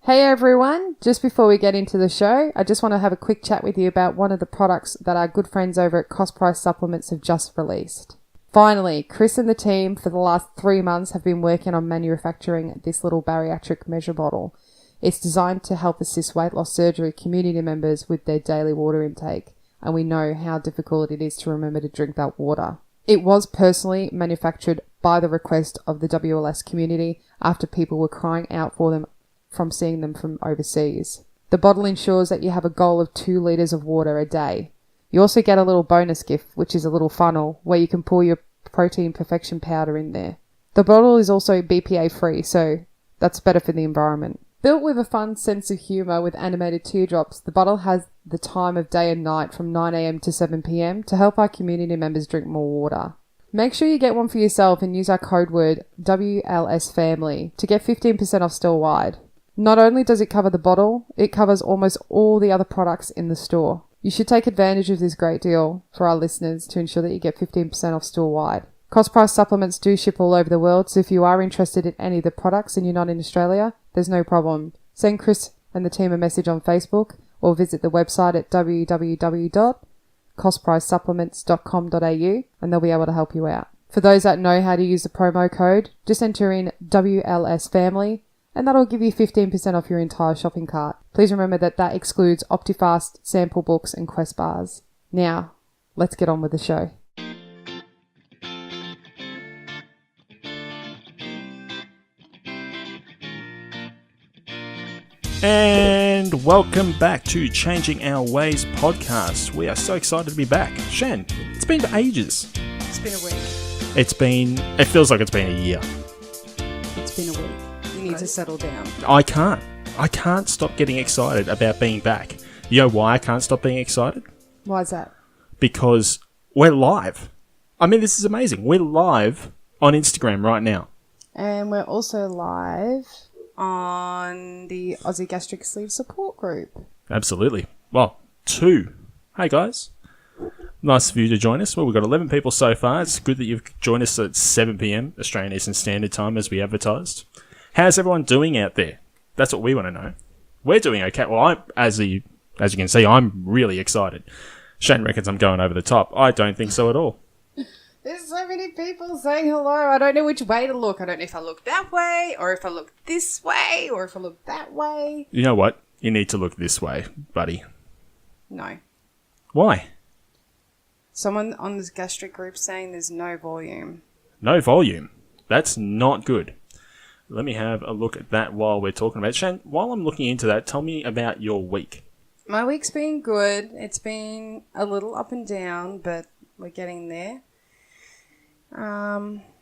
Hey everyone, just before we get into the show, I just want to have a quick chat with you about one of the products that our good friends over at Cost Price Supplements have just released. Finally, Chris and the team for the last 3 months have been working on manufacturing this little bariatric measure bottle. It's designed to help assist weight loss surgery community members with their daily water intake, and we know how difficult it is to remember to drink that water. It was personally manufactured by the request of the WLS community after people were crying out for them from seeing them from overseas. The bottle ensures that you have a goal of 2 litres of water a day. You also get a little bonus gift, which is a little funnel where you can pour your protein perfection powder in there. The bottle is also BPA free, so that's better for the environment. Built with a fun sense of humour with animated teardrops, the bottle has the time of day and night from 9 a.m. to 7 p.m. to help our community members drink more water. Make sure you get one for yourself and use our code word WLSFamily to get 15% off store-wide. Not only does it cover the bottle, it covers almost all the other products in the store. You should take advantage of this great deal for our listeners to ensure that you get 15% off store-wide. Cost Price Supplements do ship all over the world, so if you are interested in any of the products and you're not in Australia, there's no problem. Send Chris and the team a message on Facebook or visit the website at www.costpricesupplements.com.au and they'll be able to help you out. For those that know how to use the promo code, just enter in WLSFamily and that'll give you 15% off your entire shopping cart. Please remember that excludes Optifast, sample books and Quest bars. Now, let's get on with the show. And welcome back to Changing Our Ways podcast. We are so excited to be back. Shan, it's been ages. It's been a week. It feels like it's been a year. It's been a week. You need to settle down. I can't stop getting excited about being back. You know why I can't stop being excited? Why is that? Because we're live. I mean, this is amazing. We're live on Instagram right now. And we're also live on the Aussie Gastric Sleeve Support Group. Absolutely. Well, 2. Hey guys. Nice of you to join us. Well, we've got 11 people so far. It's good that you've joined us at 7 p.m. Australian Eastern Standard Time as we advertised. How's everyone doing out there? That's what we want to know. We're doing okay. Well, as you can see, I'm really excited. Shane reckons I'm going over the top. I don't think so at all. There's so many people saying hello. I don't know which way to look. I don't know if I look that way or if I look this way or if I look that way. You know what? You need to look this way, buddy. No. Why? Someone on this gastric group saying there's no volume. No volume? That's not good. Let me have a look at that while we're talking about it. Shane, while I'm looking into that, tell me about your week. My week's been good. It's been a little up and down, but we're getting there.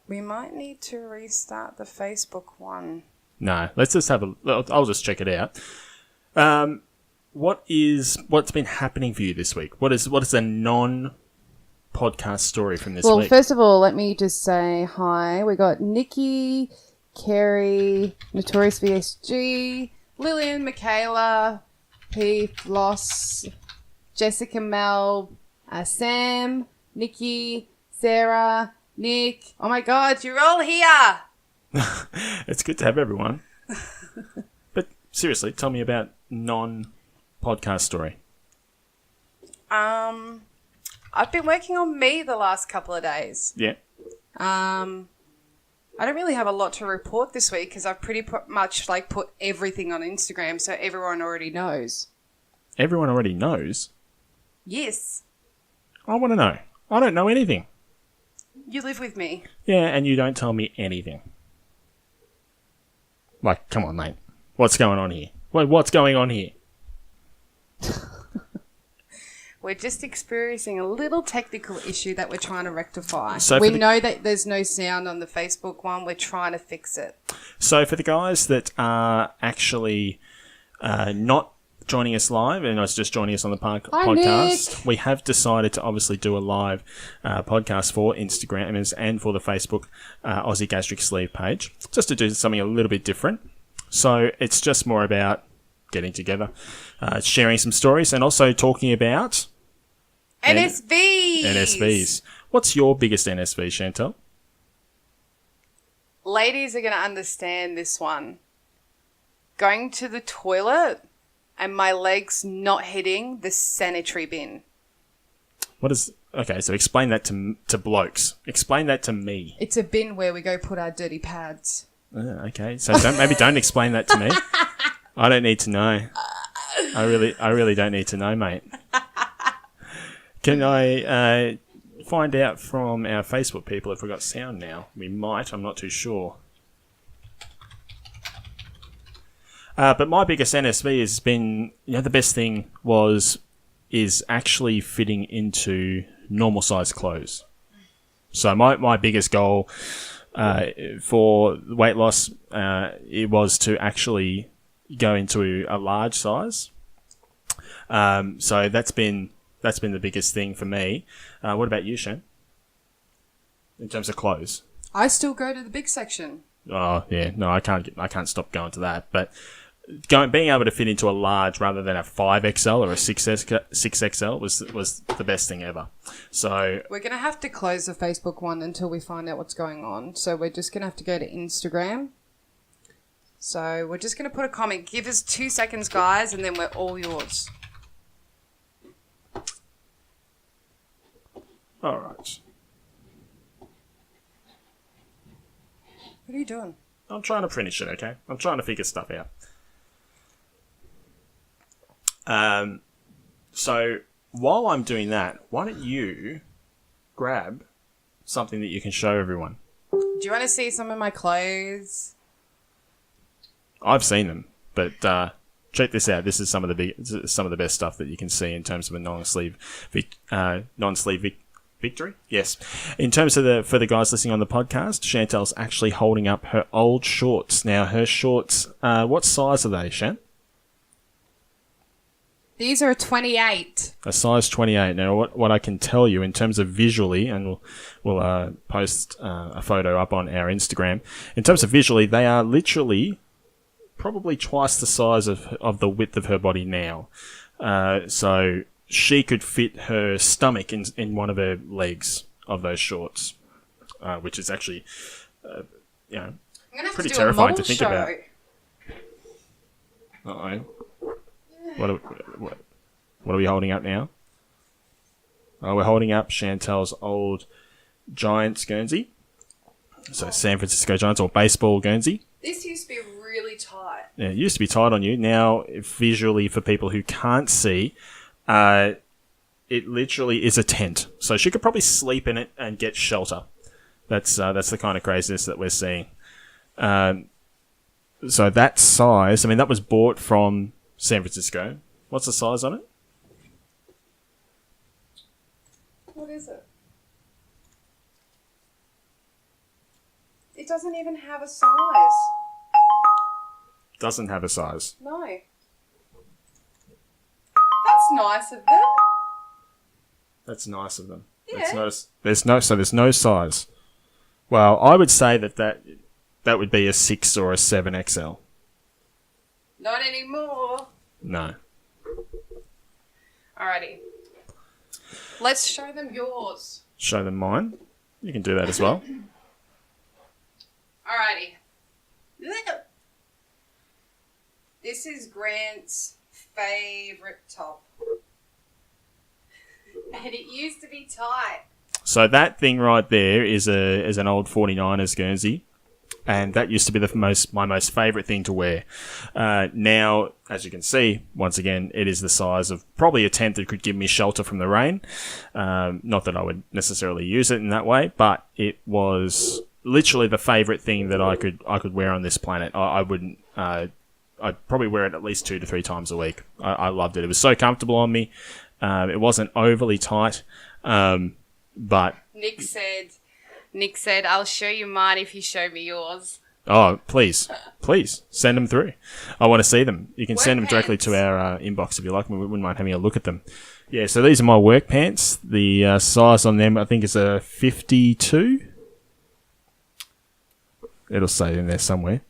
We might need to restart the Facebook one. No, let's just I'll just check it out. What's been happening for you this week? What is a non-podcast story from this week? Well, first of all, let me just say hi. We got Nikki, Kerry, Notorious VSG, Lillian, Michaela, Heath, Loss, Jessica, Mel, Sam, Nikki, Sarah, Nick. Oh my God, you're all here. It's good to have everyone. But seriously, tell me about non-podcast story. I've been working on me the last couple of days. Yeah. I don't really have a lot to report this week because I've pretty much put everything on Instagram so everyone already knows. Everyone already knows? Yes. I want to know. I don't know anything. You live with me. Yeah, and you don't tell me anything. Like, come on, mate. What's going on here? What's going on here? We're just experiencing a little technical issue that we're trying to rectify. So we know that there's no sound on the Facebook one. We're trying to fix it. So for the guys that are actually not joining us live and it's just joining us on the podcast, Nick. We have decided to obviously do a live podcast for Instagram and for the Facebook Aussie Gastric Sleeve page, just to do something a little bit different. So it's just more about getting together, sharing some stories, and also talking about NSVs. What's your biggest NSV, Chantel? Ladies are going to understand this one. going to the toilet and my legs not hitting the sanitary bin. What is... Okay, so explain that to blokes. Explain that to me. It's a bin where we go put our dirty pads. Okay, so don't explain that to me. I don't need to know. I really don't need to know, mate. Can I find out from our Facebook people if we've got sound now? We might. I'm not too sure. But my biggest NSV has been, the best thing is actually fitting into normal size clothes. So my biggest goal for weight loss, it was to actually go into a large size. So that's been the biggest thing for me. What about you, Shan? In terms of clothes? I still go to the big section. Oh yeah, no, I can't stop going to that. But being able to fit into a large rather than a 5XL or a 6XL was the best thing ever. So we're gonna have to close the Facebook one until we find out what's going on. So we're just gonna have to go to Instagram. So we're just gonna put a comment. Give us 2 seconds, guys, and then we're all yours. All right. What are you doing? I'm trying to finish it, okay? I'm trying to figure stuff out. So while I'm doing that, why don't you grab something that you can show everyone? Do you want to see some of my clothes? I've seen them, but check this out. This is some of the best stuff that you can see in terms of a non-sleeve victory. Yes, in terms of for the guys listening on the podcast, Chantel's actually holding up her old shorts. Now her shorts, what size are they, Shan? These are a 28. A size 28. Now, what I can tell you in terms of visually, and we'll post a photo up on our Instagram. In terms of visually, they are literally probably twice the size of the width of her body now. So she could fit her stomach in one of her legs of those shorts, which is actually, pretty terrifying to think about. Uh-oh. What are we holding up now? Oh, we're holding up Chantel's old Giants Guernsey. So San Francisco Giants or baseball Guernsey. This used to be really tight. Yeah, it used to be tight on you. Now, visually, for people who can't see, it literally is a tent. So she could probably sleep in it and get shelter. That's the kind of craziness that we're seeing. So that size, that was bought from San Francisco. What's the size on it? What is it? It doesn't even have a size. Doesn't have a size. No. That's nice of them. That's nice of them. Yeah. There's no size. Well, I would say that would be a 6 or a 7XL. Not anymore. No. Alrighty. Let's show them yours. Show them mine. You can do that as well. Alrighty. This is Grant's favourite top. And it used to be tight. So that thing right there is an old 49ers Guernsey. And that used to be my most favourite thing to wear. Now, as you can see, once again, it is the size of probably a tent that could give me shelter from the rain. Not that I would necessarily use it in that way, but it was literally the favourite thing that I could wear on this planet. I wouldn't. I'd probably wear it at least 2 to 3 times a week. I loved it. It was so comfortable on me. It wasn't overly tight, but Nick said, I'll show you mine if you show me yours. Oh, please. Send them through. I want to see them. You can send them directly to our inbox if you like. We wouldn't mind having a look at them. Yeah, so these are my work pants. The size on them, I think, is a 52. It'll say in there somewhere.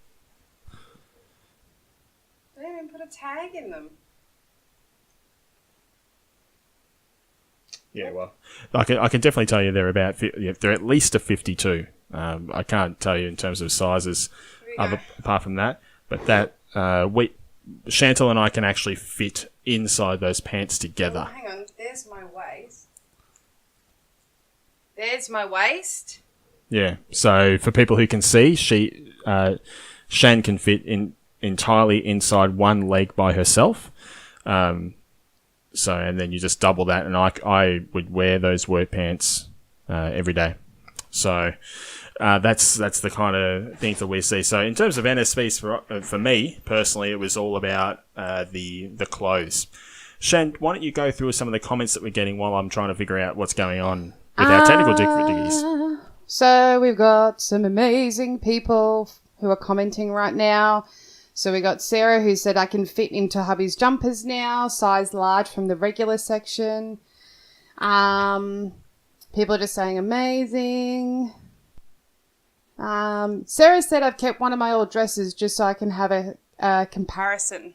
They didn't even put a tag in them. Yeah, well, I can definitely tell you they're at least a 52. I can't tell you in terms of sizes apart from that, but that Chantal and I can actually fit inside those pants together. Oh, hang on, there's my waist. There's my waist. Yeah. So for people who can see, Shan can fit entirely inside one leg by herself. So, and then you just double that, and I would wear those work pants every day. So that's the kind of things that we see. So in terms of NSVs, for me personally, it was all about the clothes. Shan, why don't you go through some of the comments that we're getting while I'm trying to figure out what's going on with our technical difficulties. So we've got some amazing people who are commenting right now. So we got Sarah who said, I can fit into hubby's jumpers now, size large from the regular section. People are just saying amazing. Sarah said, I've kept one of my old dresses just so I can have a comparison.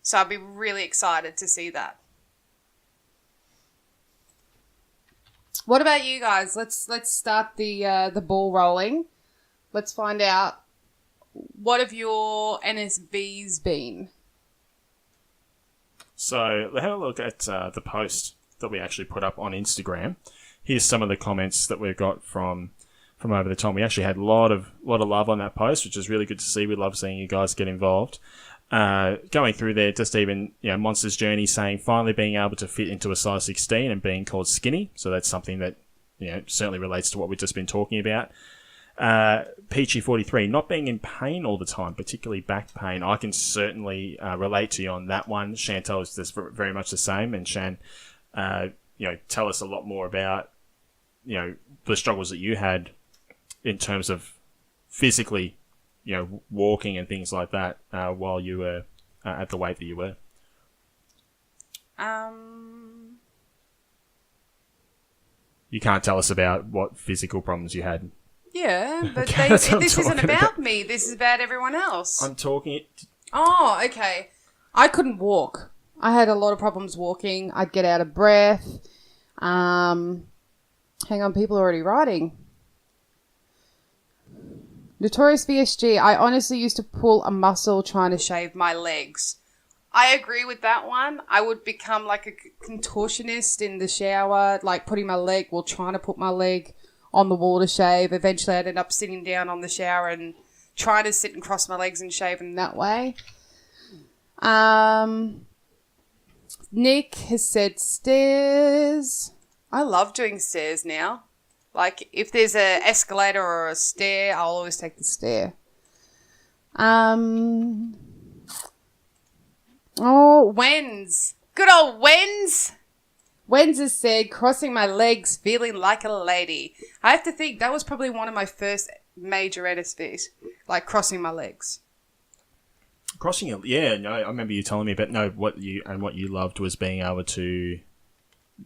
So I'd be really excited to see that. What about you guys? Let's start the ball rolling. Let's find out, what have your NSVs been? So have a look at the post that we actually put up on Instagram. Here's some of the comments that we've got from over the time. We actually had a lot of love on that post, which is really good to see. We love seeing you guys get involved. Going through there, just even, Monster's Journey saying finally being able to fit into a size 16 and being called skinny. So that's something that, certainly relates to what we've just been talking about. Peachy43, not being in pain all the time, particularly back pain. I can certainly relate to you on that one. Chantal is just very much the same. And Shan, tell us a lot more about, the struggles that you had in terms of physically, walking and things like that while you were at the weight that you were. You can't tell us about what physical problems you had. Yeah, but Okay, this I'm isn't talking about about. me. This is about everyone else. I'm talking. Oh, okay. I couldn't walk. I had a lot of problems walking. I'd get out of breath. Hang on, people are already writing. Notorious VSG, I honestly used to pull a muscle trying to shave my legs. I agree with that one. I would become like a contortionist in the shower, like trying to put my leg on the wall to shave. Eventually I'd end up sitting down on the shower and trying to sit and cross my legs and shave in that way. Nick has said stairs. I love doing stairs now. Like, if there's an escalator or a stair, I'll always take the stair. Wenz. Good old Wenz. Wenz has said, crossing my legs, feeling like a lady. I have to think, that was probably one of my first major NSVs. Like, crossing my legs. Crossing it, yeah. No, I remember you telling me about what you loved was being able to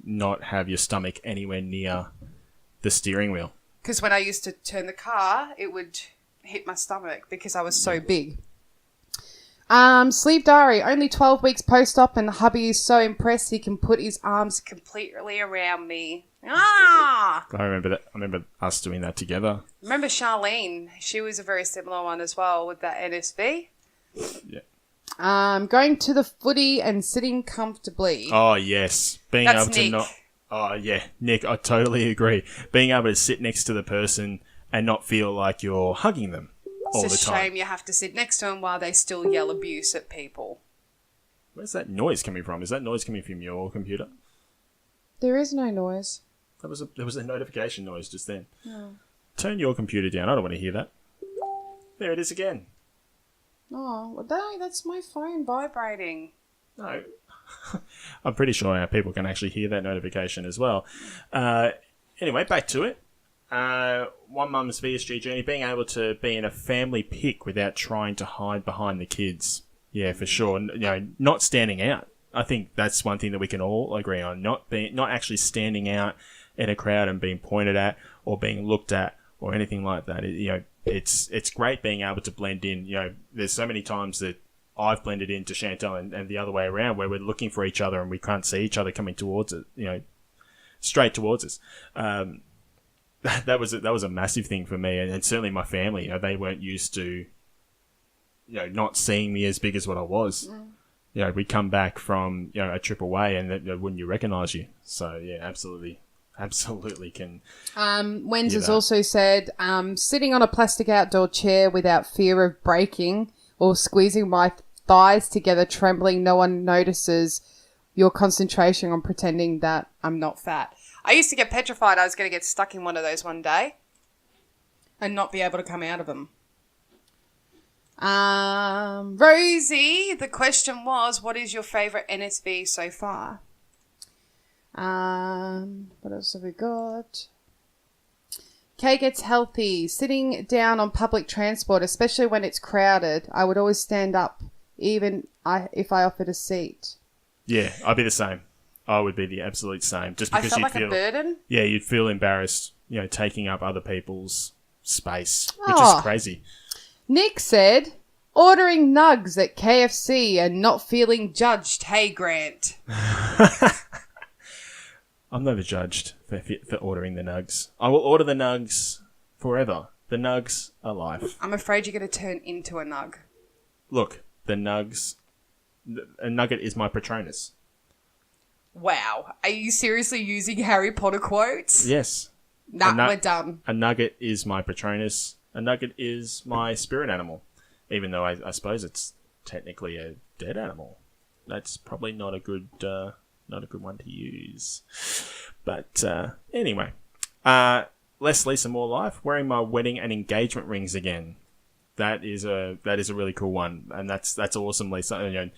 not have your stomach anywhere near the steering wheel. Because when I used to turn the car, it would hit my stomach because I was so big. Sleep Diary, only 12 weeks post-op and hubby is so impressed he can put his arms completely around me. Ah! I remember that. I remember us doing that together. Remember Charlene? She was a very similar one as well with that NSV. Yeah. Going to the footy and sitting comfortably. Oh, yes. Being That's able to Nick. not... Oh, yeah. Nick, I totally agree. Being able to sit next to the person and not feel like you're hugging them all the time. It's a shame you have to sit next to them while they still yell abuse at people. Where's that noise coming from? Is that noise coming from your computer? There is no noise. There was a notification noise just then. Oh. Turn your computer down. I don't want to hear that. There it is again. Oh, well, that's my phone vibrating. No. I'm pretty sure our people can actually hear that notification as well. Anyway, back to it. One mum's VSG journey, being able to be in a family pic without trying to hide behind the kids. Yeah, for sure. Not standing out. I think that's one thing that we can all agree on. Not actually standing out in a crowd and being pointed at or being looked at or anything like that. It's great being able to blend in. There's so many times that I've blended into Chantal and the other way around where we're looking for each other and we can't see each other coming towards it, straight towards us. That was a massive thing for me and certainly my family. They weren't used to, not seeing me as big as what I was. We come back from, a trip away and wouldn't you recognise you? So, yeah, absolutely can. Wenz has also said, sitting on a plastic outdoor chair without fear of breaking or squeezing my thighs together, trembling, no one notices your concentration on pretending that I'm not fat. I used to get petrified I was going to get stuck in one of those one day and not be able to come out of them. Rosie, the question was, what is your favourite NSV so far? What else have we got? Kay gets healthy. Sitting down on public transport, especially when it's crowded, I would always stand up, even if I offered a seat. Yeah, I'd be the same. I would be the absolute same. Just because I felt like a burden. Yeah, you'd feel embarrassed, taking up other people's space, which is crazy. Nick said, ordering nugs at KFC and not feeling judged. Hey, Grant. I'm never judged for ordering the nugs. I will order the nugs forever. The nugs are life. I'm afraid you're going to turn into a nug. Look, the nugs... A nugget is my Patronus. Wow. Are you seriously using Harry Potter quotes? Yes. We're done. A nugget is my Patronus. A nugget is my spirit animal. Even though I suppose it's technically a dead animal. That's probably not a good one to use. But anyway. Less Lisa, more life. Wearing my wedding and engagement rings again. That is a really cool one, and that's awesome, Lisa.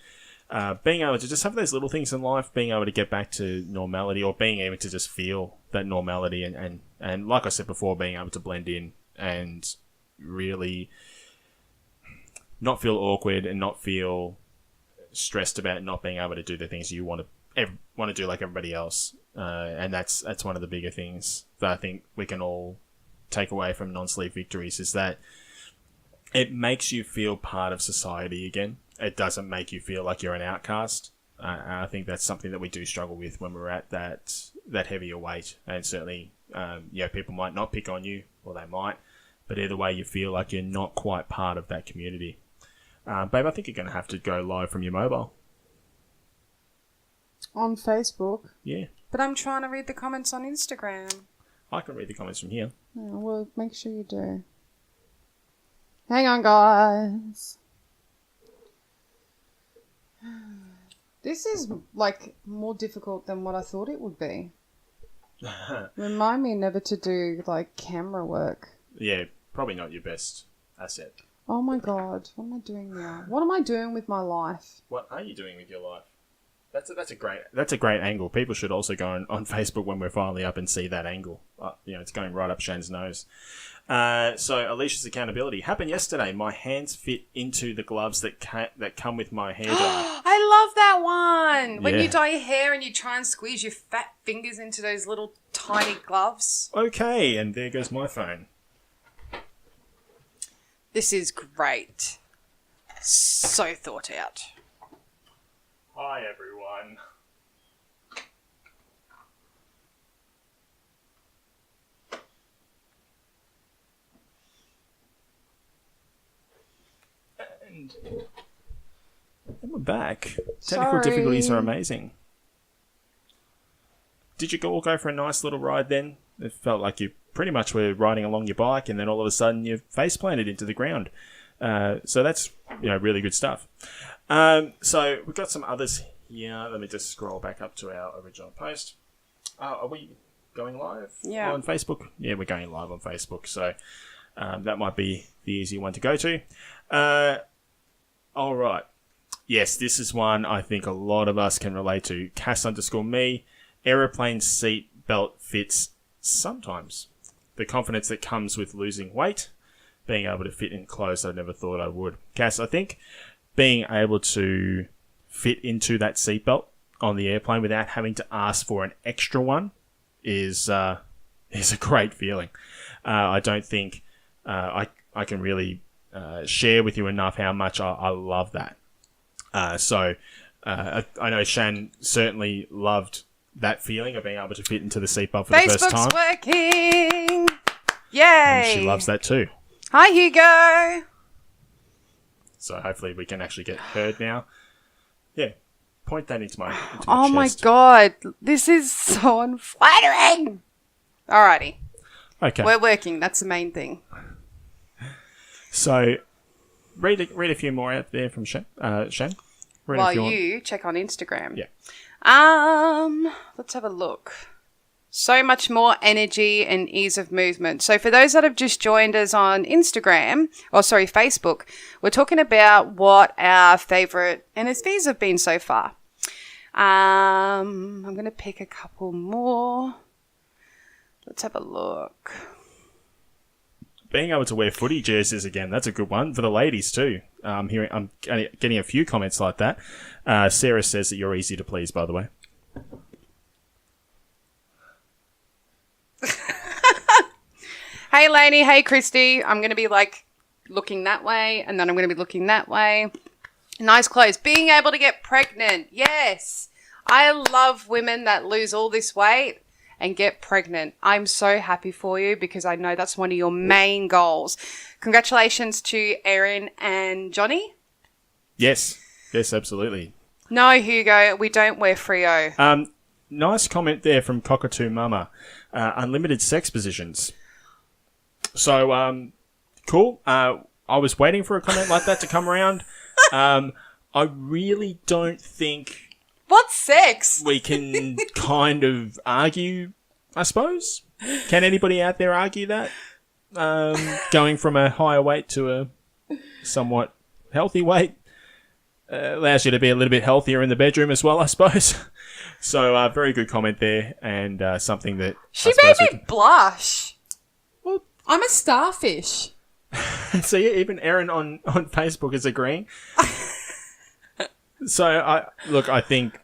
Being able to just have those little things in life, being able to get back to normality, or being able to just feel that normality, and like I said before, being able to blend in and really not feel awkward and not feel stressed about not being able to do the things you want to do like everybody else. And that's one of the bigger things that I think we can all take away from non-sleep victories, is that it makes you feel part of society again. It doesn't make you feel like you're an outcast. I think that's something that we do struggle with when we're at that heavier weight. And certainly, people might not pick on you, or they might. But either way, you feel like you're not quite part of that community. Babe, I think you're going to have to go live from your mobile. On Facebook? Yeah. But I'm trying to read the comments on Instagram. I can read the comments from here. Oh, well, make sure you do. Hang on, guys. This is, more difficult than what I thought it would be. Remind me never to do, camera work. Yeah, probably not your best asset. Oh, my God. What am I doing now? What am I doing with my life? What are you doing with your life? That's a great angle. People should also go on Facebook when we're finally up and see that angle. It's going right up Shane's nose. So Alicia's accountability happened yesterday. My hands fit into the gloves that come with my hair dye. I love that one. When Yeah. you dye your hair and you try and squeeze your fat fingers into those little tiny gloves. Okay, and there goes my phone. This is great. So thought out. Hi, everyone. And we're back. Technical difficulties are amazing. Did you all go for a nice little ride then? It felt like you pretty much were riding along your bike, and then all of a sudden your face planted into the ground. So that's really good stuff. So we've got some others here. Let me just scroll back up to our original post. Are we going live on Facebook? Yeah, we're going live on Facebook. So that might be the easy one to go to. All right. Yes, this is one I think a lot of us can relate to. Cass_me. Aeroplane seat belt fits sometimes. The confidence that comes with losing weight. Being able to fit in clothes I never thought I would. Cass, I think being able to fit into that seatbelt on the airplane without having to ask for an extra one is a great feeling. I don't think I can really share with you enough how much I love that. So I know Shan certainly loved that feeling of being able to fit into the seatbelt for the first time. Facebook's working! Yay! And she loves that too. Hi, Hugo! So hopefully we can actually get heard now. Yeah, point that into my chest. Oh my God, this is so unflattering. Alrighty, Okay. we're working. That's the main thing. So read a few more out there from Shen. Read While a few you check on Instagram. Yeah. Let's have a look. So much more energy and ease of movement. So for those that have just joined us on Facebook, we're talking about what our favourite NSVs have been so far. I'm going to pick a couple more. Let's have a look. Being able to wear footy jerseys again, that's a good one for the ladies too. I'm getting a few comments like that. Sarah says that you're easy to please, by the way. Hey, Lainey. Hey, Christy. I'm going to be looking that way, and then I'm going to be looking that way. Nice clothes. Being able to get pregnant. Yes. I love women that lose all this weight and get pregnant. I'm so happy for you because I know that's one of your main goals. Congratulations to Erin and Johnny. Yes, absolutely. No, Hugo, we don't wear Frio. Nice comment there from Cockatoo Mama. Unlimited sex positions. So, cool. I was waiting for a comment like that to come around. I really don't think... What's sex? We can kind of argue, I suppose. Can anybody out there argue that? Going from a higher weight to a somewhat healthy weight allows you to be a little bit healthier in the bedroom as well, I suppose. So, very good comment there, and something that... She made me blush. Well, I'm a starfish. So yeah, even Erin on Facebook is agreeing. So, I think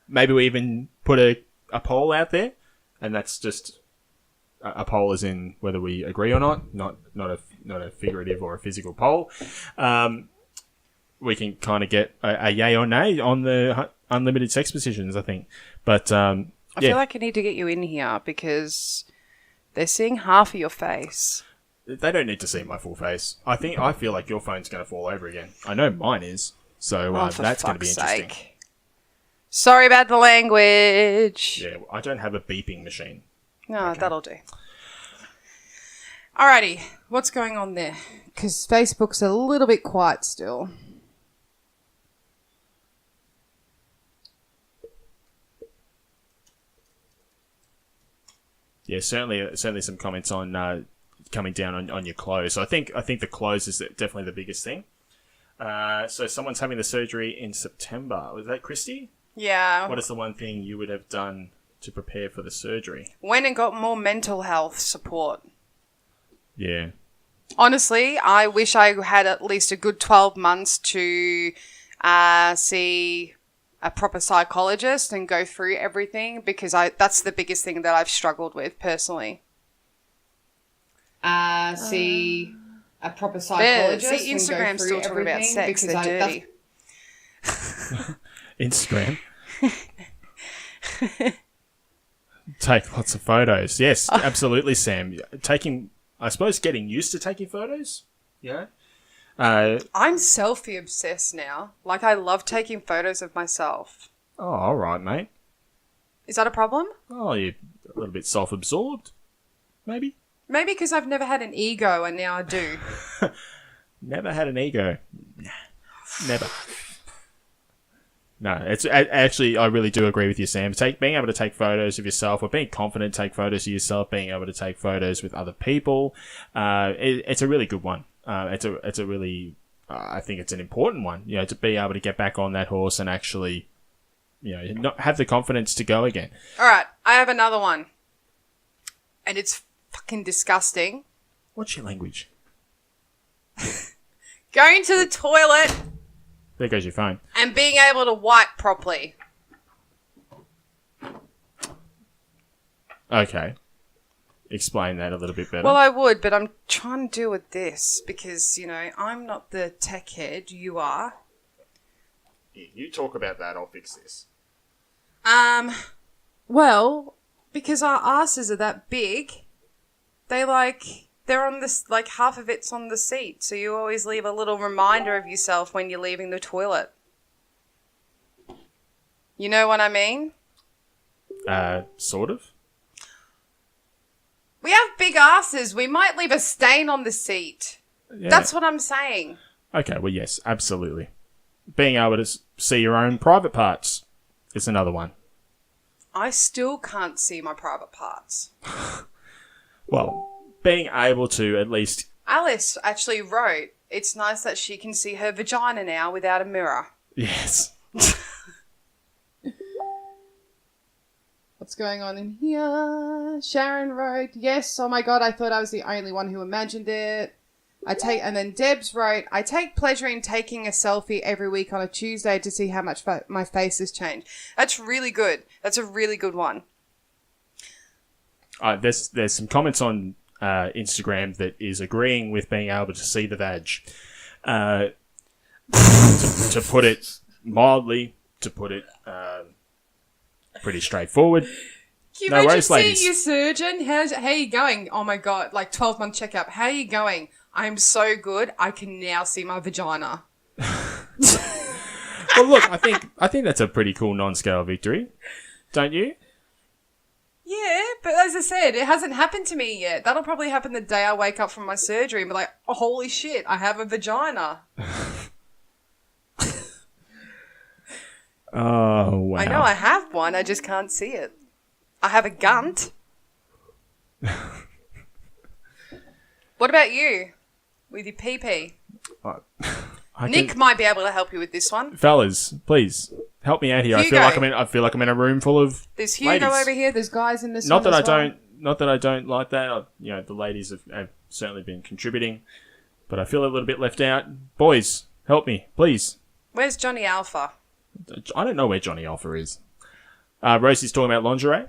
maybe we even put a poll out there, and that's just a poll as in whether we agree or not a figurative or a physical poll. We can kind of get a yay or nay on the unlimited sex positions, I think. But I feel like I need to get you in here because they're seeing half of your face. They don't need to see my full face. I feel like your phone's going to fall over again. I know mine is. So that's going to be interesting. Sorry about the language. Yeah, I don't have a beeping machine. No, okay. That'll do. Alrighty, what's going on there? Because Facebook's a little bit quiet still. Yeah, certainly some comments on coming down on your clothes. So I think the clothes is definitely the biggest thing. So someone's having the surgery in September. Was that Christy? Yeah. What is the one thing you would have done to prepare for the surgery? Went and got more mental health support. Yeah. Honestly, I wish I had at least a good 12 months to see a proper psychologist and go through everything because that's the biggest thing that I've struggled with personally. See a proper psychologist. See, Instagram's still talking about sex. They're dirty. Instagram. Take lots of photos. Yes, absolutely, Sam. I suppose getting used to taking photos. Yeah. I'm selfie obsessed now. Like, I love taking photos of myself. Oh, all right, mate. Is that a problem? Oh, you're a little bit self-absorbed, maybe? Maybe because I've never had an ego and now I do. Never had an ego. Never. No, it's actually, I really do agree with you, Sam. Being able to take photos of yourself or being confident, take photos of yourself, being able to take photos with other people, it's a really good one. It's a really, I think it's an important one, to be able to get back on that horse and actually, not have the confidence to go again. All right, I have another one. And it's fucking disgusting. What's your language? Going to the toilet. There goes your phone. And being able to wipe properly. Okay. Explain that a little bit better. Well, I would, but I'm trying to deal with this because, I'm not the tech head. You are. You talk about that. I'll fix this. Well, because our asses are that big, they They're on this, like half of it's on the seat, so you always leave a little reminder of yourself when you're leaving the toilet. You know what I mean? Sort of. We have big asses. We might leave a stain on the seat. Yeah. That's what I'm saying. Okay, well, yes, absolutely. Being able to see your own private parts is another one. I still can't see my private parts. Well, being able to at least... Alice actually wrote, it's nice that she can see her vagina now without a mirror. Yes. What's going on in here? Sharon wrote, yes, oh my God, I thought I was the only one who imagined it. And then Debs wrote, I take pleasure in taking a selfie every week on a Tuesday to see how much my face has changed. That's really good. That's a really good one. There's some comments on Instagram that is agreeing with being able to see the vag. To put it mildly, to put it pretty straightforward. Can you No imagine worries, seeing ladies. your surgeon? How are you going? Oh my God, like 12-month checkup. How are you going? I'm so good. I can now see my vagina. Well, look, I think that's a pretty cool non-scale victory, don't you? Yeah, but as I said, it hasn't happened to me yet. That'll probably happen the day I wake up from my surgery and be like, oh, holy shit, I have a vagina. Oh, wow. I know I have one, I just can't see it. I have a gunt. What about you? With your pee-pee? Nick might be able to help you with this one. Fellas, please help me out here. Hugo. I feel like I'm in a room full of There's Hugo ladies. over here. There's guys in this Not one that as well. Not that I don't like that. The ladies have certainly been contributing, but I feel a little bit left out. Boys, help me, please. Where's Johnny Alpha? I don't know where Johnny Alpha is. Rosie's talking about lingerie,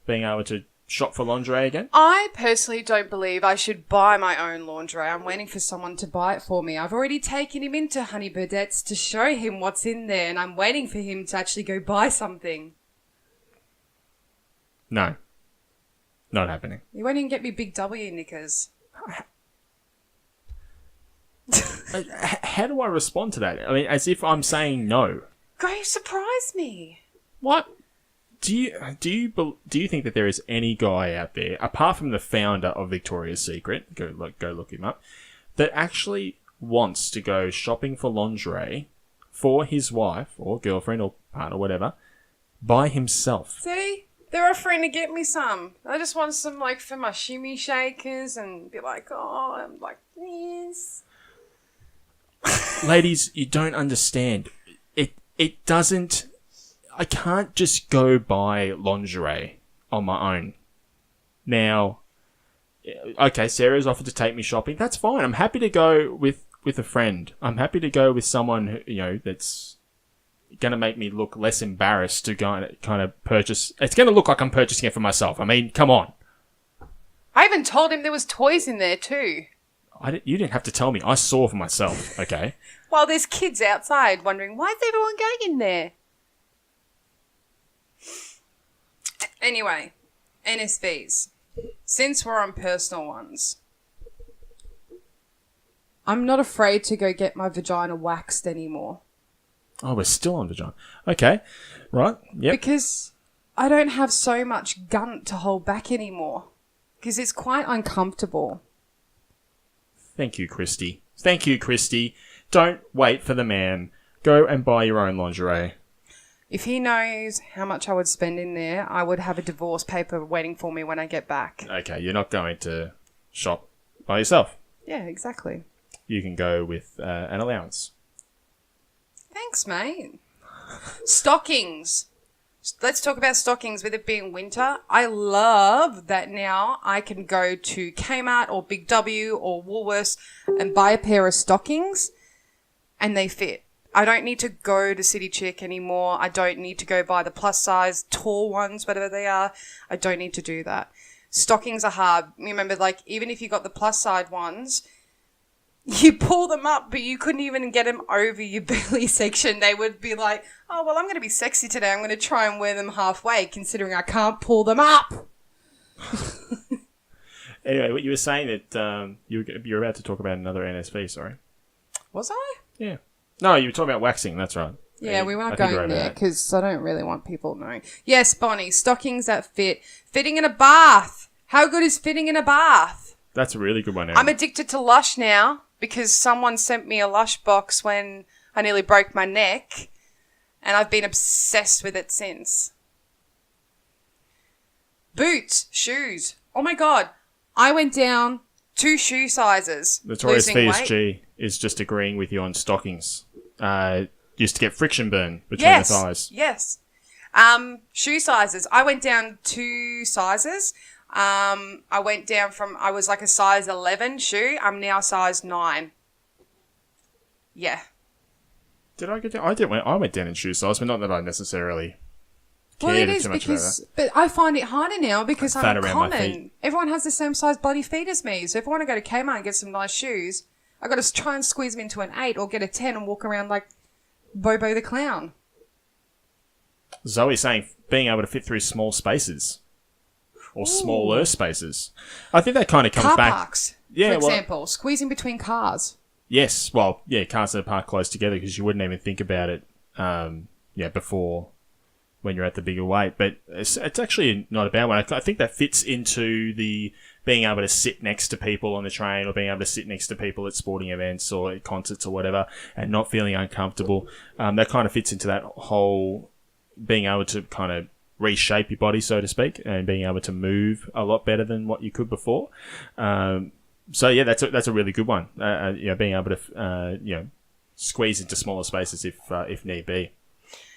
being able to shop for lingerie again. I personally don't believe I should buy my own lingerie. I'm waiting for someone to buy it for me. I've already taken him into Honey Birdette's to show him what's in there, and I'm waiting for him to actually go buy something. No, not happening. You won't even get me Big W knickers. How do I respond to that? I mean, as if I'm saying no. Go surprise me. What? Do you think that there is any guy out there, apart from the founder of Victoria's Secret, go look him up, that actually wants to go shopping for lingerie for his wife or girlfriend or partner, whatever, by himself? See? They're offering to get me some. I just want some, like, for my shimmy shakers and be like, oh, I'm like this. Ladies, you don't understand. It doesn't... I can't just go buy lingerie on my own. Now, okay, Sarah's offered to take me shopping. That's fine. I'm happy to go with a friend. I'm happy to go with someone who, that's going to make me look less embarrassed to go and kind of purchase. It's going to look like I'm purchasing it for myself. I mean, come on. I even told him there was toys in there too. You didn't have to tell me. I saw for myself, okay? While there's kids outside wondering, why is everyone going in there? Anyway, NSVs. Since we're on personal ones, I'm not afraid to go get my vagina waxed anymore. Oh, we're still on vagina. Okay, right, yep. Because I don't have so much gunt to hold back anymore. Because it's quite uncomfortable. Thank you, Christy. Thank you, Christy. Don't wait for the man. Go and buy your own lingerie. if he knows how much I would spend in there, I would have a divorce paper waiting for me when I get back. Okay, you're not going to shop by yourself. Yeah, exactly. You can go with an allowance. Thanks, mate. Stockings. Let's talk about stockings with it being winter. I love that now I can go to Kmart or Big W or Woolworths and buy a pair of stockings and they fit. I don't need to go to City Chic anymore. I don't need to go buy the plus size tall ones, whatever they are. I don't need to do that. Stockings are hard. Remember, like, even if you got the plus size ones, you pull them up, but you couldn't even get them over your belly section. They would be like, oh, well, I'm going to be sexy today. I'm going to try and wear them halfway, considering I can't pull them up. Anyway, what you were saying that you were about to talk about another NSV. Sorry. Was I? Yeah. No, you were talking about waxing. That's right. Yeah, we weren't going there because I don't really want people knowing. Yes, Bonnie, stockings that fit. Fitting in a bath. How good is fitting in a bath? That's a really good one, Erin. I'm addicted to Lush now because someone sent me a Lush box when I nearly broke my neck, and I've been obsessed with it since. Boots, shoes. Oh my God. I went down 2 shoe sizes. Notorious losing VSG weight. is just agreeing with you on stockings. Used to get friction burn between the thighs. Yes. Shoe sizes. I went down 2 sizes. I went down from, I was like a size 11 shoe. I'm now size 9. Yeah. Did I get down? I went down in shoe size, but not that I necessarily Well, cared it is too much because, about but I find it harder now because Fat I'm around my common. feet. Everyone has the same size bloody feet as me. So if I want to go to Kmart and get some nice shoes, I got to try and squeeze them into an 8 or get a 10 and walk around like Bobo the Clown. that. Zoe's saying being able to fit through small spaces. Or smaller spaces. I think that kind of comes Car back. parks, Yeah, for well- example, squeezing between cars. Yes, well, yeah, cars that are parked close together because you wouldn't even think about it, before when you're at the bigger weight. But it's actually not a bad one. I think that fits into the being able to sit next to people on the train or being able to sit next to people at sporting events or at concerts or whatever and not feeling uncomfortable. That kind of fits into that whole being able to kind of reshape your body, so to speak, and being able to move a lot better than what you could before. So yeah, that's a really good one. Being able to squeeze into smaller spaces if need be.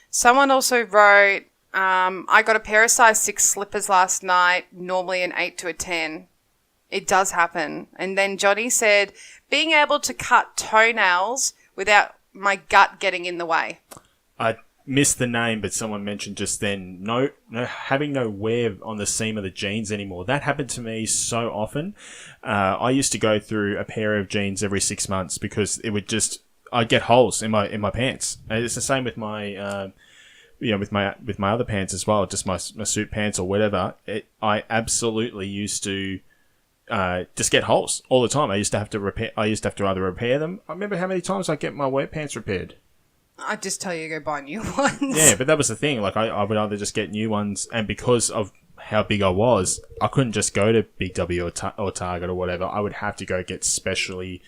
Someone also wrote, I got a pair of size 6 slippers last night, normally an 8 to a 10. It does happen. And then Johnny said, being able to cut toenails without my gut getting in the way. I missed the name, but someone mentioned just then, no, having no wear on the seam of the jeans anymore. That happened to me so often. I used to go through a pair of jeans every 6 months because I'd get holes in my pants. And it's the same with my, with my other pants as well, just my suit pants or whatever. I absolutely used to just get holes all the time. I used to have to either repair them. I remember how many times I get my wet pants repaired. I'd just tell you to go buy new ones. Yeah, but that was the thing. Like, I would either just get new ones, and because of how big I was, I couldn't just go to Big W or Target or whatever. I would have to go get specially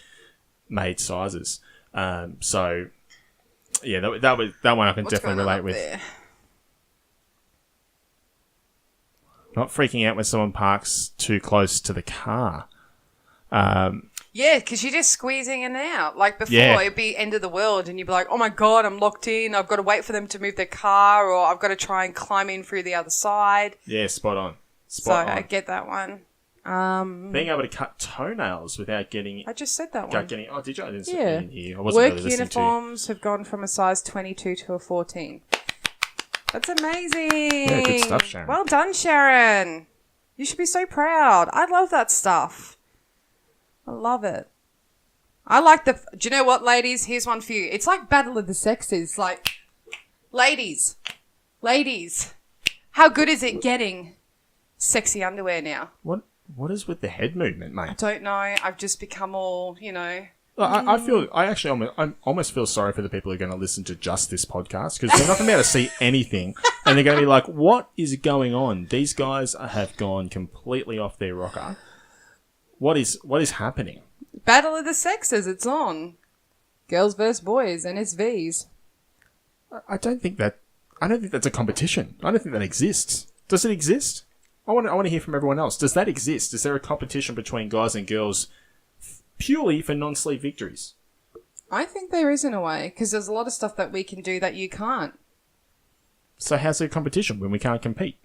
made sizes. So, yeah, that one I can definitely relate with. There? Not freaking out when someone parks too close to the car. Yeah, because you're just squeezing in and out. Like before, Yeah. it'd be end of the world and you'd be like, oh my God, I'm locked in. I've got to wait for them to move their car or I've got to try and climb in through the other side. Yeah, spot on. I get that one. Being able to cut toenails without getting... I just said that without one. getting... Oh, did you? I didn't Yeah. I didn't hear. I wasn't Work really listening to you. uniforms have gone from a size 22 to a 14. That's amazing. Yeah, good stuff, Sharon. Well done, Sharon. You should be so proud. I love that stuff. I love it. I like do you know what, ladies? Here's one for you. It's like Battle of the Sexes. Like, ladies, how good is it getting sexy underwear now? What is with the head movement, mate? I don't know. I've just become all, I almost feel sorry for the people who are going to listen to just this podcast because they're not going to be able to see anything, and they're going to be like, "What is going on? These guys have gone completely off their rocker. What is happening?" Battle of the Sexes. It's on. Girls versus boys. NSVs. I don't think that's a competition. I don't think that exists. Does it exist? I want to hear from everyone else. Does that exist? Is there a competition between guys and girls purely for non-sleeve victories? I think there is in a way because there's a lot of stuff that we can do that you can't. So how's there a competition when we can't compete?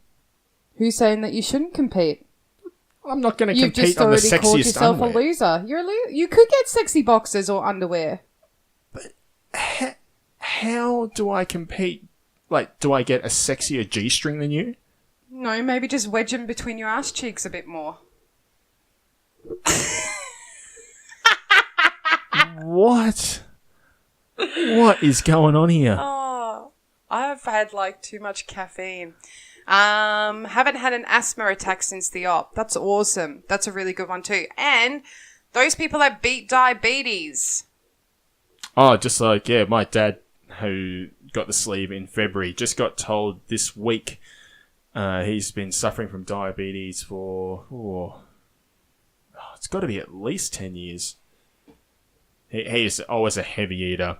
Who's saying that you shouldn't compete? I'm not going to You've compete just on the already called sexiest yourself underwear. a loser. You're a loser. You could get sexy boxers or underwear. How do I compete? Like, do I get a sexier G-string than you? No, maybe just wedge them between your ass cheeks a bit more. What? What is going on here? Oh, I've had like too much caffeine. Haven't had an asthma attack since the op. That's awesome. That's a really good one too. And those people that beat diabetes. Oh, just like, yeah, my dad, who got the sleeve in February, just got told this week he's been suffering from diabetes for, it's got to be at least 10 years. He's always a heavy eater,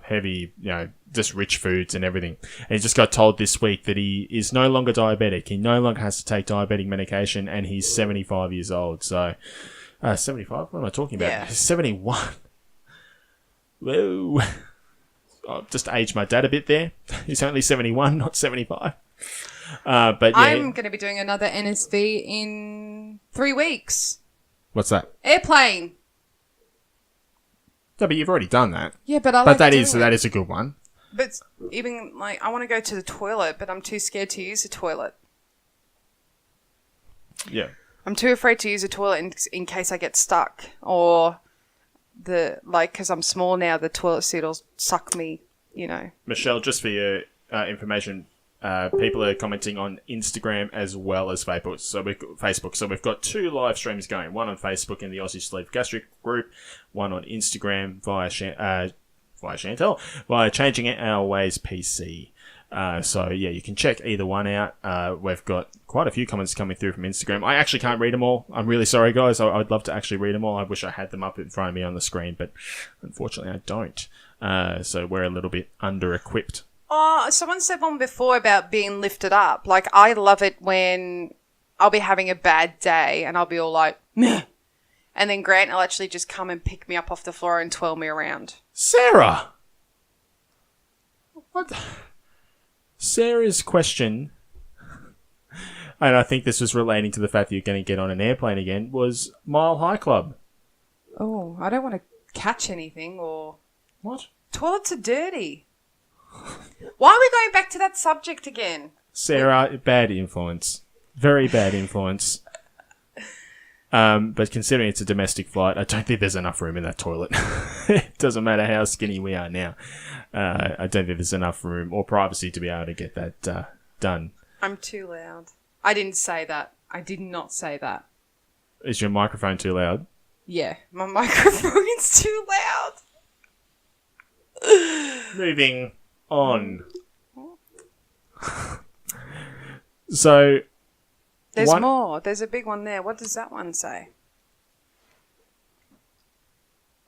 just rich foods and everything. And he just got told this week that he is no longer diabetic. He no longer has to take diabetic medication, and he's 75 years old. So, 75? What am I talking about? Yeah. 71. Whoa. I've just aged my dad a bit there. He's only 71, not 75. But yeah. I'm going to be doing another NSV in 3 weeks. What's that? Airplane. No, but you've already done that. Yeah, but I But like that is a good one. But even, I want to go to the toilet, but I'm too scared to use the toilet. Yeah. I'm too afraid to use a toilet in case I get stuck. Or, because I'm small now, the toilet seat will suck me, Michelle, just for your information, people are commenting on Instagram as well as Facebook. So we've got 2 live streams going. One on Facebook in the Aussie Sleeve Gastric group. One on Instagram via Chantel, via Changing Our Ways PC. So yeah, you can check either one out. We've got quite a few comments coming through from Instagram. I actually can't read them all. I'm really sorry, guys. I'd love to actually read them all. I wish I had them up in front of me on the screen, but unfortunately I don't. So we're a little bit under-equipped. Oh, someone said one before about being lifted up. Like, I love it when I'll be having a bad day and I'll be all like, meh. And then Grant will actually just come and pick me up off the floor and twirl me around. Sarah! What? Sarah's question, and I think this was relating to the fact that you're going to get on an airplane again, was Mile High Club. Oh, I don't want to catch anything or... What? Toilets are dirty. Why are we going back to that subject again? Sarah, bad influence. Very bad influence. But considering it's a domestic flight, I don't think there's enough room in that toilet. It doesn't matter how skinny we are now. I don't think there's enough room or privacy to be able to get that done. I'm too loud. I didn't say that. I did not say that. Is your microphone too loud? Yeah, my microphone's too loud. Moving on. So... There's more. There's a big one there. What does that one say?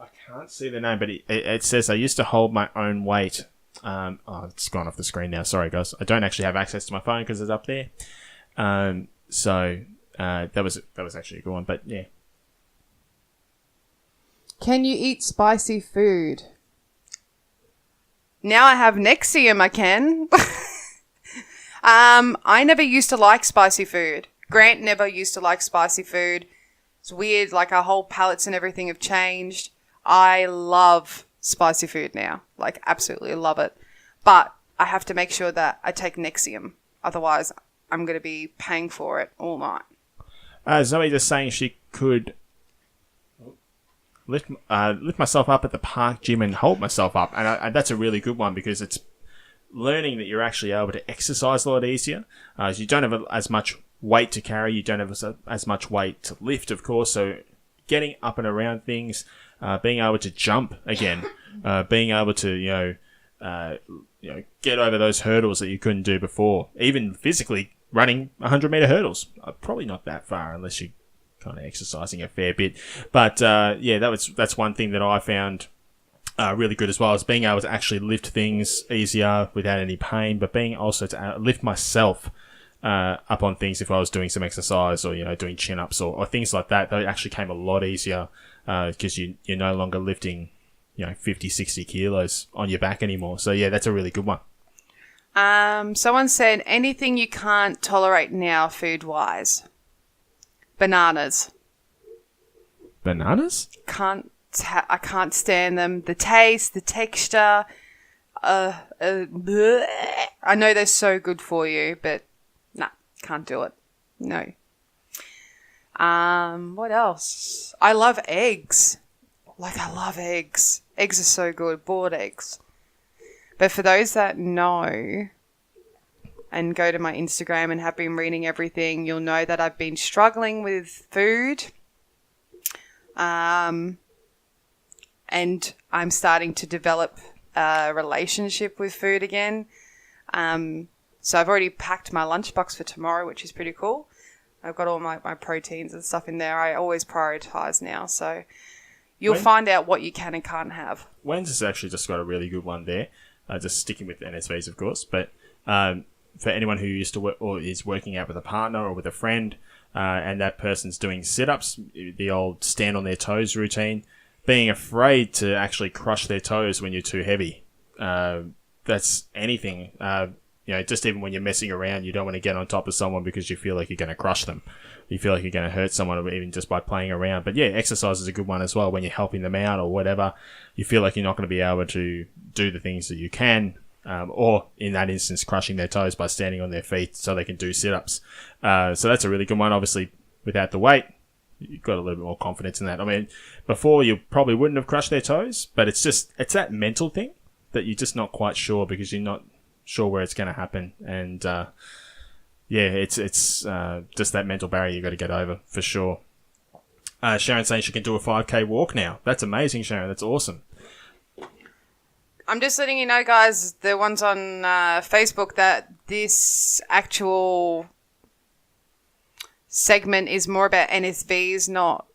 I can't see the name, but it says, I used to hold my own weight. It's gone off the screen now. Sorry, guys. I don't actually have access to my phone because it's up there. So that was actually a good one, but yeah. Can you eat spicy food? Now I have Nexium, I can. I never used to like spicy food. Grant never used to like spicy food. It's weird, like our whole palates and everything have changed. I love spicy food now. Like, absolutely love it. But I have to make sure that I take Nexium. Otherwise, I'm going to be paying for it all night. Zoe just saying she could lift myself up at the park gym and hold myself up. And that's a really good one because it's learning that you're actually able to exercise a lot easier. You don't have as much weight to carry. You don't have as much weight to lift, of course. So getting up and around things, being able to jump again, being able to, get over those hurdles that you couldn't do before. Even physically running 100-meter hurdles. Probably not that far unless you're kind of exercising a fair bit. But, that's one thing that I found really good as well, is being able to actually lift things easier without any pain, but being also to lift myself up on things if I was doing some exercise or, doing chin-ups or things like that. That actually came a lot easier because you're no longer lifting, 50, 60 kilos on your back anymore. So, yeah, that's a really good one. Someone said, anything you can't tolerate now food-wise. Bananas. Bananas? I can't stand them. The taste, the texture. Bleh. I know they're so good for you, but nah, can't do it. No. What else? I love eggs. I love eggs. Eggs are so good. Boiled eggs. But for those that know, and go to my Instagram and have been reading everything, you'll know that I've been struggling with food. And I'm starting to develop a relationship with food again. So I've already packed my lunchbox for tomorrow, which is pretty cool. I've got all my proteins and stuff in there. I always prioritize now. So you'll find out what you can and can't have. Wen's has actually just got a really good one there. Just sticking with NSVs, of course. But for anyone who used to work or is working out with a partner or with a friend, and that person's doing sit-ups, the old stand on their toes routine, being afraid to actually crush their toes when you're too heavy. That's anything. Just even when you're messing around, you don't want to get on top of someone because you feel like you're going to crush them. You feel like you're going to hurt someone even just by playing around. But yeah, exercise is a good one as well. When you're helping them out or whatever, you feel like you're not going to be able to do the things that you can, or in that instance, crushing their toes by standing on their feet so they can do sit-ups. So that's a really good one. Obviously, without the weight, you've got a little bit more confidence in that. I mean, before you probably wouldn't have crushed their toes, but it's that mental thing that you're just not quite sure because you're not sure where it's going to happen. And it's just that mental barrier you got to get over for sure. Sharon saying she can do a 5K walk now. That's amazing, Sharon. That's awesome. I'm just letting you know, guys, the ones on Facebook, that this actual segment is more about NSVs, not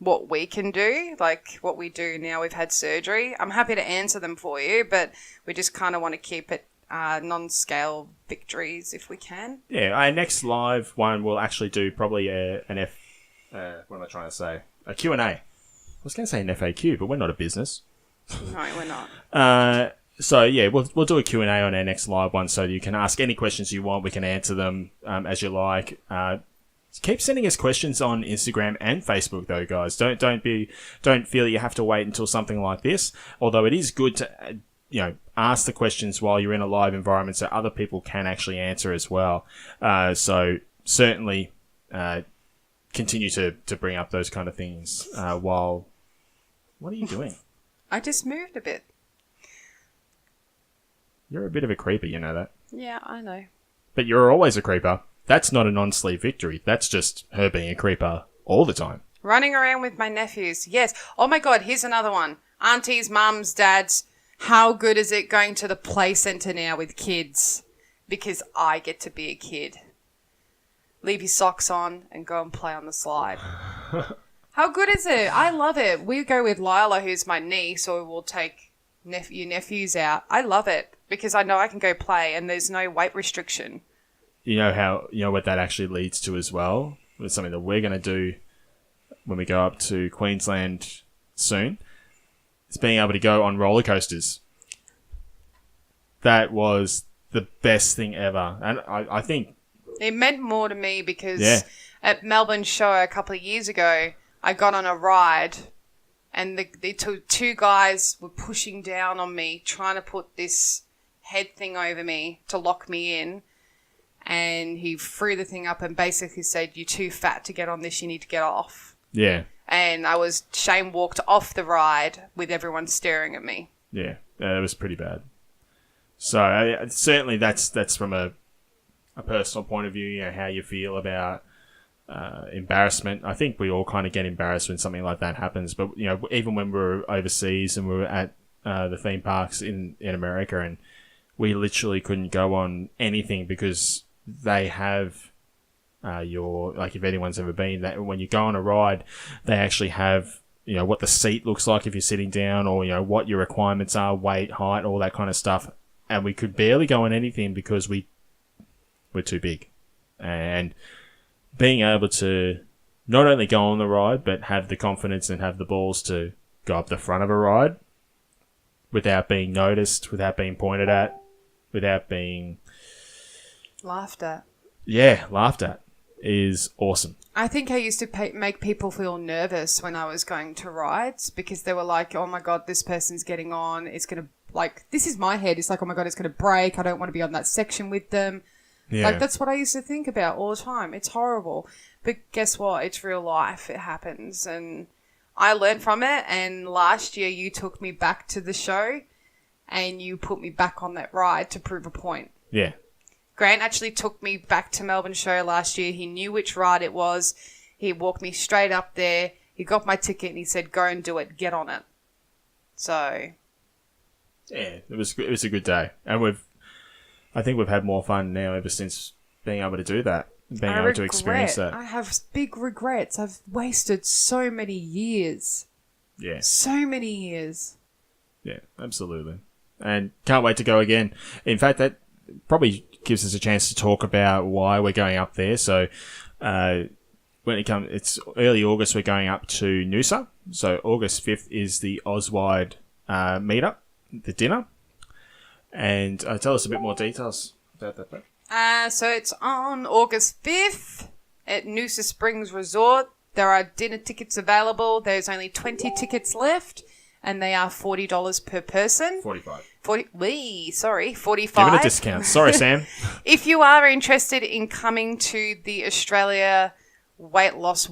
what we can do, like what we do now. We've had surgery. I'm happy to answer them for you, but we just kind of want to keep it non-scale victories if we can. Yeah, our next live one will actually do probably what am I trying to say? A Q&A. I was going to say an FAQ, but we're not a business. No, we're not. So yeah, we'll do a Q&A on our next live one, so you can ask any questions you want. We can answer them as you like. Keep sending us questions on Instagram and Facebook, though, guys. Don't feel that you have to wait until something like this. Although it is good to ask the questions while you're in a live environment, so other people can actually answer as well. So certainly continue to bring up those kind of things while. What are you doing? I just moved a bit. You're a bit of a creeper, you know that. Yeah, I know. But you're always a creeper. That's not a non-sleeve victory. That's just her being a creeper all the time. Running around with my nephews. Yes. Oh my God, here's another one. Aunties, mums, dads. How good is it going to the play centre now with kids? Because I get to be a kid. Leave your socks on and go and play on the slide. How good is it? I love it. We go with Lila, who's my niece, or we'll take your nephews out. I love it because I know I can go play and there's no weight restriction. You know what that actually leads to as well? It's something that we're going to do when we go up to Queensland soon. It's being able to go on roller coasters. That was the best thing ever. And I think it meant more to me because at Melbourne Show a couple of years ago, I got on a ride and the two guys were pushing down on me, trying to put this head thing over me to lock me in. And he threw the thing up and basically said, "You're too fat to get on this. You need to get off." Yeah. And Shane walked off the ride with everyone staring at me. Yeah, it was pretty bad. So certainly that's from a personal point of view, how you feel about embarrassment. I think we all kind of get embarrassed when something like that happens. But, even when we were overseas and we were at the theme parks in America, and we literally couldn't go on anything because they have if anyone's ever been, that when you go on a ride, they actually have, what the seat looks like if you're sitting down, or, what your requirements are, weight, height, all that kind of stuff. And we could barely go on anything because we're too big. And being able to not only go on the ride, but have the confidence and have the balls to go up the front of a ride without being noticed, without being pointed at, without being laughed at. Yeah, laughed at is awesome. I think I used to make people feel nervous when I was going to rides because they were like, "Oh my God, this person's getting on. It's going to, this is my head. It's like, oh my God, it's going to break. I don't want to be on that section with them." Yeah. That's what I used to think about all the time. It's horrible. But guess what? It's real life. It happens. And I learned from it. And last year you took me back to the show and you put me back on that ride to prove a point. Yeah. Grant actually took me back to Melbourne show last year. He knew which ride it was. He walked me straight up there. He got my ticket and he said, "Go and do it. Get on it." So, yeah, it was a good day, and I think we've had more fun now ever since being able to do that, being able to experience that. I have big regrets. I've wasted so many years. Yeah, so many years. Yeah, absolutely, and can't wait to go again. In fact, that probably gives us a chance to talk about why we're going up there. So, it's early August, we're going up to Noosa. So August 5th is the Auswide meetup, the dinner. And tell us a bit more details about that. So it's on August 5th at Noosa Springs Resort. There are dinner tickets available. There's only 20 tickets left, and they are $40 per person. 45. 45. Give it a discount. Sorry, Sam. If you are interested in coming to the Australia Weight Loss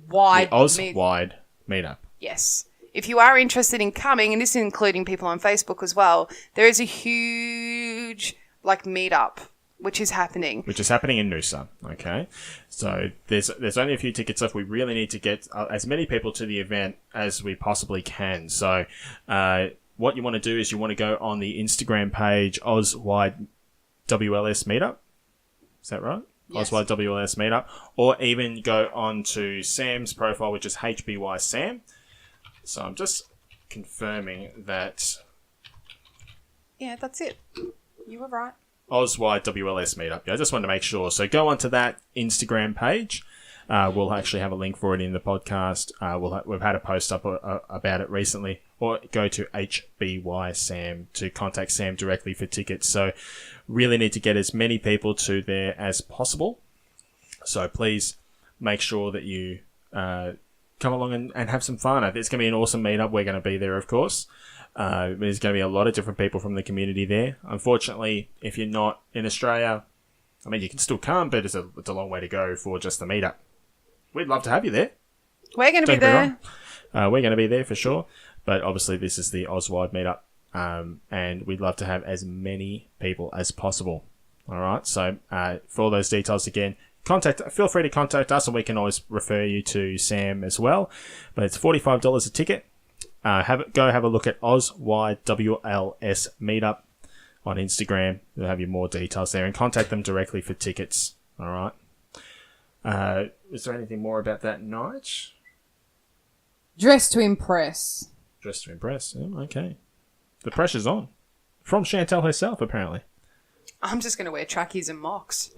Wide... The Auswide meetup. Yes. If you are interested in coming, and this is including people on Facebook as well, there is a huge, meetup, which is happening. Which is happening in Noosa, okay? So there's only a few tickets left. We really need to get as many people to the event as we possibly can. So what you want to do is you want to go on the Instagram page, Auswide WLS Meetup. Is that right? Yes. Auswide WLS Meetup. Or even go on to Sam's profile, which is HBY Sam. So I'm just confirming that... Yeah, that's it. You were right. Auswide WLS Meetup. Yeah, I just wanted to make sure. So go onto that Instagram page. We'll actually have a link for it in the podcast. We've had a post up about it recently. Or go to HBY Sam to contact Sam directly for tickets. So really need to get as many people to there as possible. So please make sure that you come along and have some fun. It's going to be an awesome meetup. We're going to be there, of course. There's going to be a lot of different people from the community there. Unfortunately, if you're not in Australia, I mean, you can still come, but it's a long way to go for just the meetup. We'd love to have you there. We're going to be there. We're going to be there for sure. But obviously, this is the Auswide meetup, and we'd love to have as many people as possible. All right. So for all those details again, feel free to contact us, and we can always refer you to Sam as well. But it's $45 a ticket. Go have a look at Auswide WLS Meetup on Instagram. They'll have you more details there, and contact them directly for tickets. All right. Is there anything more about that night? Dress to impress. Dress to impress. Oh, okay. The pressure's on. From Chantel herself, apparently. I'm just going to wear trackies and mocks.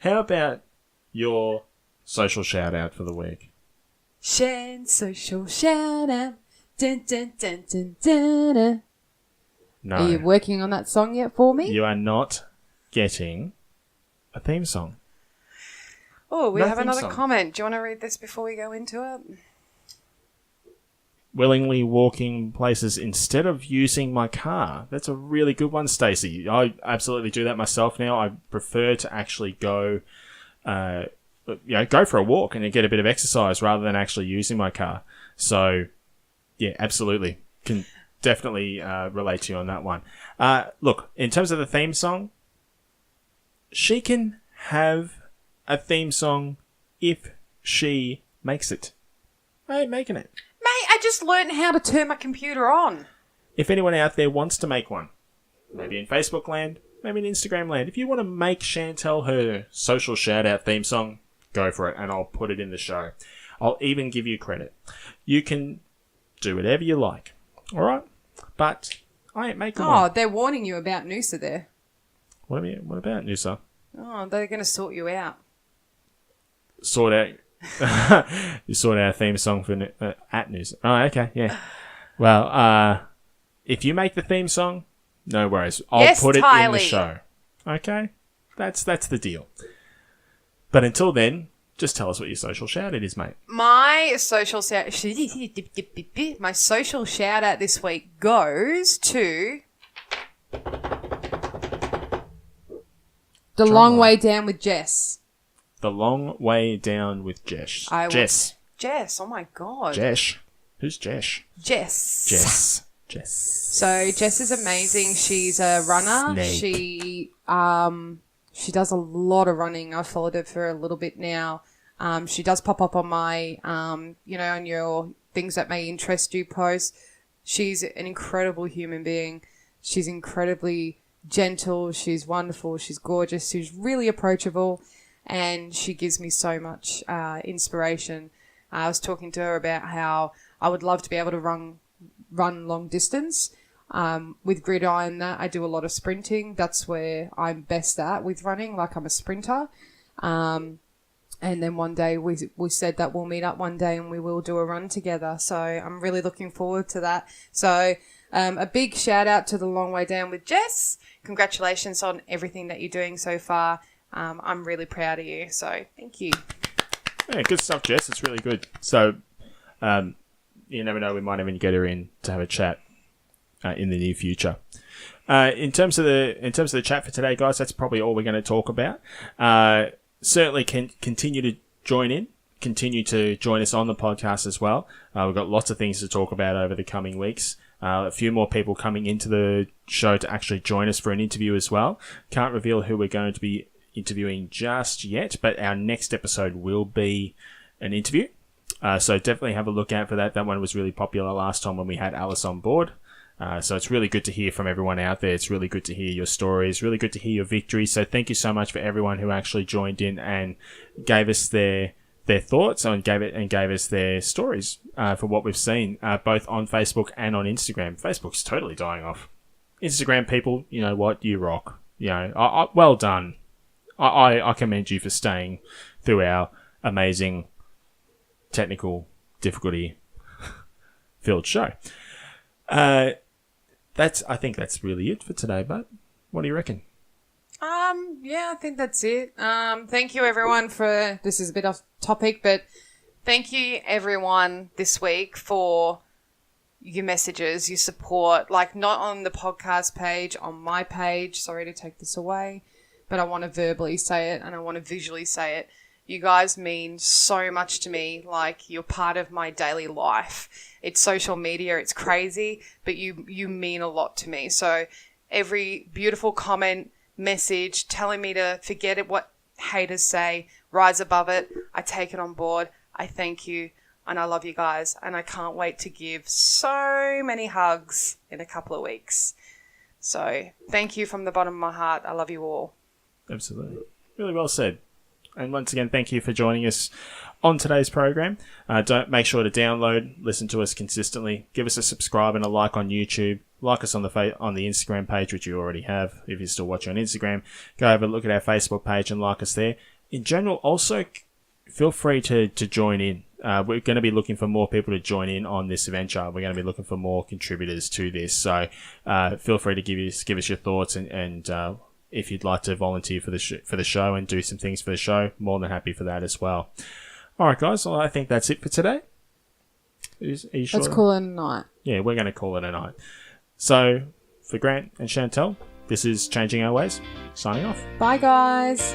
How about your social shout out for the week? Shan social shout out. Dun, dun, dun, dun, dun, dun. No. Are you working on that song yet for me? You are not getting a theme song. Oh, we No have theme another song. comment. Do you want to read this before we go into it? Willingly walking places instead of using my car. That's a really good one, Stacey. I absolutely do that myself now. I prefer to actually go for a walk and get a bit of exercise rather than actually using my car. So, yeah, absolutely. Can definitely relate to you on that one. Look, in terms of the theme song, she can have a theme song if she makes it. I ain't making it. Mate, I just learned how to turn my computer on. If anyone out there wants to make one, maybe in Facebook land, maybe in Instagram land, if you want to make Chantel her social shout-out theme song, go for it, and I'll put it in the show. I'll even give you credit. You can do whatever you like, all right? But I ain't making one. Oh, they're warning you about Noosa there. What about Noosa? Oh, they're going to sort you out. Sort out... you sort out a theme song for at Noosa. Oh, okay, yeah. Well, if you make the theme song, no worries. I'll put it in the show. Okay? That's the deal. But until then, just tell us what your social shout-out is, mate. My social shout out this week goes to The Long Way Down with Jess. The Long Way Down with Jess. Jess, oh my God. Jess. Who's Jess? Jess. Jess. Jess. So Jess is amazing. She's a runner. Snake. She does a lot of running. I've followed her for a little bit now. She does pop up on my, on your things that may interest you posts. She's an incredible human being. She's incredibly gentle. She's wonderful. She's gorgeous. She's really approachable, and she gives me so much inspiration. I was talking to her about how I would love to be able to run long distance. With Gridiron, that I do a lot of sprinting. That's where I'm best at with running. Like, I'm a sprinter. And then one day we said that we'll meet up one day and we will do a run together. So I'm really looking forward to that. So a big shout out to the Long Way Down with Jess. Congratulations on everything that you're doing so far. I'm really proud of you. So thank you. Yeah, good stuff, Jess. It's really good. So you never know, we might even get her in to have a chat in the near future. In terms of the chat for today, guys, that's probably all we're going to talk about. Certainly can continue to join in, continue to join us on the podcast as well. We've got lots of things to talk about over the coming weeks. A few more people coming into the show to actually join us for an interview as well. Can't reveal who we're going to be interviewing just yet, but our next episode will be an interview. So definitely have a look out for that. That one was really popular last time when we had Alice on board. So it's really good to hear from everyone out there. It's really good to hear your stories, really good to hear your victories. So thank you so much for everyone who actually joined in and gave us their thoughts and gave us their stories for what we've seen, both on Facebook and on Instagram. Facebook's totally dying off. Instagram people, you know what? You rock. You know, well done. I commend you for staying through our amazing technical difficulty filled show. I think that's really it for today, but what do you reckon? Yeah, I think that's it. Thank you everyone this is a bit off topic, but thank you everyone this week for your messages, your support, like not on the podcast page, on my page. Sorry to take this away, but I want to verbally say it and I want to visually say it. You guys mean so much to me. Like, you're part of my daily life. It's social media. It's crazy, but you mean a lot to me. So every beautiful comment, message, telling me to forget it, what haters say, rise above it. I take it on board. I thank you and I love you guys. And I can't wait to give so many hugs in a couple of weeks. So thank you from the bottom of my heart. I love you all. Absolutely. Really well said. And once again, thank you for joining us on today's program. Don't make sure to download, listen to us consistently. Give us a subscribe and a like on YouTube. Like us on the Instagram page, which you already have. If you're still watching on Instagram, go have a look at our Facebook page and like us there. In general, also feel free to join in. We're going to be looking for more people to join in on this adventure. We're going to be looking for more contributors to this. So feel free to give us your thoughts and if you'd like to volunteer for the show and do some things for the show, more than happy for that as well. All right, guys. Well, I think that's it for today. Are you sure? Let's call it a night. Yeah, we're going to call it a night. So, for Grant and Chantel, this is Changing Our Ways, signing off. Bye, guys.